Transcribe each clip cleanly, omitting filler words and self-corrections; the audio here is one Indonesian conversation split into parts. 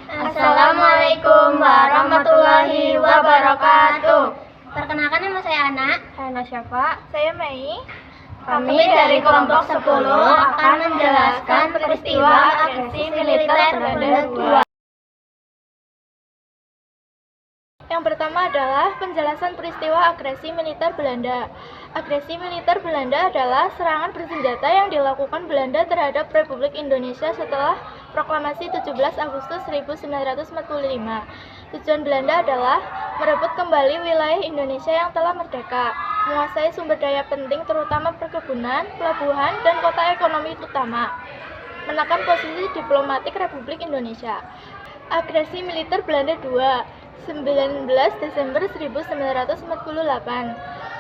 Assalamualaikum warahmatullahi wabarakatuh. Perkenalkan, nama saya Ana. Saya siapa? Saya Mei. Kami dari kelompok 10 akan menjelaskan peristiwa agresi militer Belanda II. Yang pertama adalah penjelasan peristiwa agresi militer Belanda. Agresi militer Belanda adalah serangan bersenjata yang dilakukan Belanda terhadap Republik Indonesia setelah Proklamasi 17 Agustus 1945. Tujuan Belanda adalah merebut kembali wilayah Indonesia yang telah merdeka, menguasai sumber daya penting terutama perkebunan, pelabuhan, dan kota ekonomi utama, menekan posisi diplomatik Republik Indonesia. Agresi militer Belanda II, 19 Desember 1948.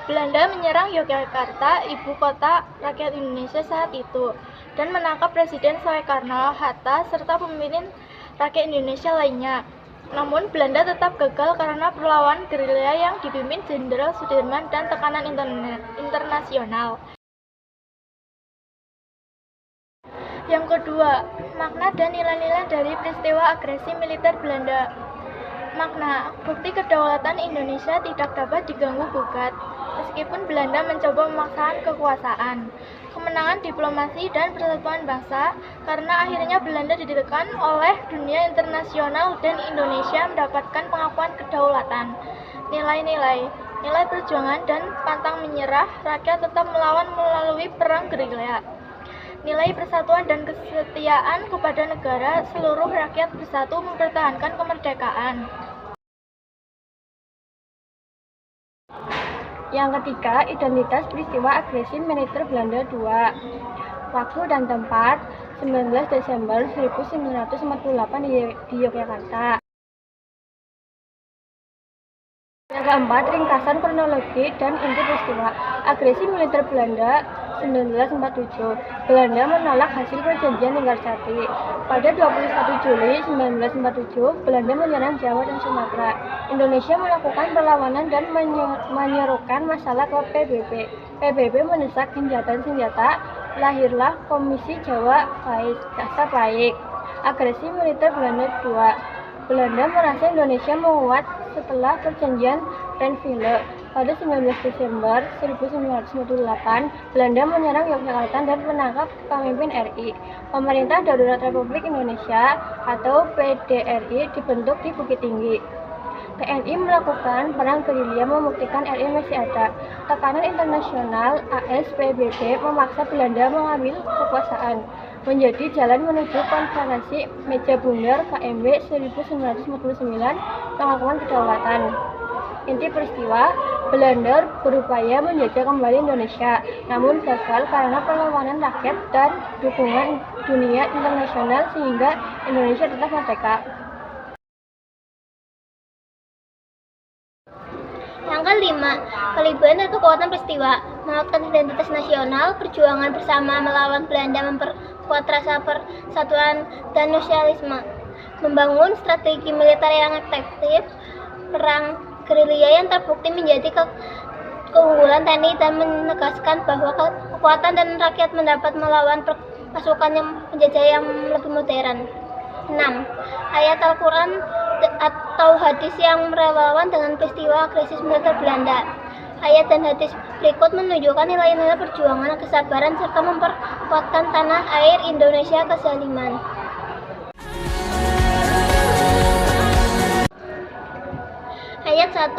Belanda menyerang Yogyakarta, ibu kota rakyat Indonesia saat itu, dan menangkap Presiden Soekarno-Hatta serta pemimpin rakyat Indonesia lainnya. Namun Belanda tetap gagal karena perlawanan gerilya yang dipimpin Jenderal Sudirman dan tekanan internasional. Yang kedua, makna dan nilai-nilai dari peristiwa agresi militer Belanda. Makna, bukti kedaulatan Indonesia tidak dapat diganggu-gugat, meskipun Belanda mencoba memaksakan kekuasaan. Kemenangan diplomasi dan persatuan bangsa, karena akhirnya Belanda ditekan oleh dunia internasional dan Indonesia mendapatkan pengakuan kedaulatan. Nilai-nilai, nilai perjuangan dan pantang menyerah, rakyat tetap melawan melalui perang gerilya. Nilai persatuan dan kesetiaan kepada negara, seluruh rakyat bersatu mempertahankan kemerdekaan. Yang ketiga, identitas peristiwa agresi militer Belanda II. Waktu dan tempat, 19 Desember 1948 di Yogyakarta. Yang keempat, ringkasan kronologi dan inti peristiwa. Agresi militer Belanda 1947. Belanda menolak hasil perjanjian Linggarsati. Pada 21 Juli 1947, Belanda menyerang Jawa dan Sumatera. Indonesia melakukan perlawanan dan menyerukan masalah ke PBB. PBB mendesak gencatan senjata. Lahirlah Komisi Jawa Kasar Baik. Agresi militer Belanda II. Belanda merasa Indonesia menguat setelah perjanjian Renville. Pada 19 Desember 1948, Belanda menyerang Yogyakarta dan menangkap pemimpin RI. Pemerintah Darurat Republik Indonesia atau PDRI dibentuk di Bukit Tinggi. TNI melakukan perang gerilya membuktikan RI masih ada. Tekanan internasional AS PBB memaksa Belanda mengambil kekuasaan. Menjadi jalan menuju konferensi Meja Bundar KMB 1949 pengakuan kedaulatan. Inti peristiwa, Belanda berupaya menjajah kembali Indonesia, namun gagal karena perlawanan rakyat dan dukungan dunia internasional sehingga Indonesia tetap merdeka. Yang kelima, kelebihan dan kekuatan peristiwa, menguatkan identitas nasional, perjuangan bersama melawan Belanda memperkuat rasa persatuan dan nasionalisme, membangun strategi militer yang efektif, perang gerilya yang terbukti menjadi keunggulan TNI dan menegaskan bahwa kekuatan dan rakyat mendapat melawan pasukan yang penjajah yang lebih modern. 6. Ayat Al-Quran atau hadis yang berlawanan dengan peristiwa agresi militer Belanda. Ayat dan hadis berikut menunjukkan nilai-nilai perjuangan, kesabaran, serta memperkuatkan tanah air Indonesia kezaliman. Ayat 1.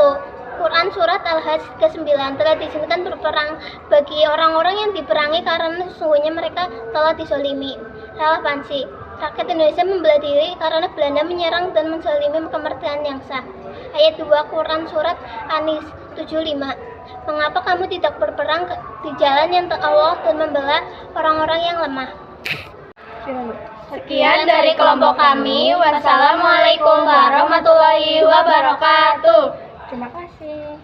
Quran Surat Al-Hajj ke-9 telah diizinkan berperang bagi orang-orang yang diperangi karena sesungguhnya mereka telah dizalimi. Relevansi. Rakyat Indonesia membela diri karena Belanda menyerang dan menzalimi kemerdekaan yang sah. Ayat 2 Quran Surat An-Nis 75. Mengapa kamu tidak berperang di jalan yang Allah dan membela orang-orang yang lemah? Sekian dari kelompok kami. Wassalamualaikum warahmatullahi wabarakatuh. Terima kasih.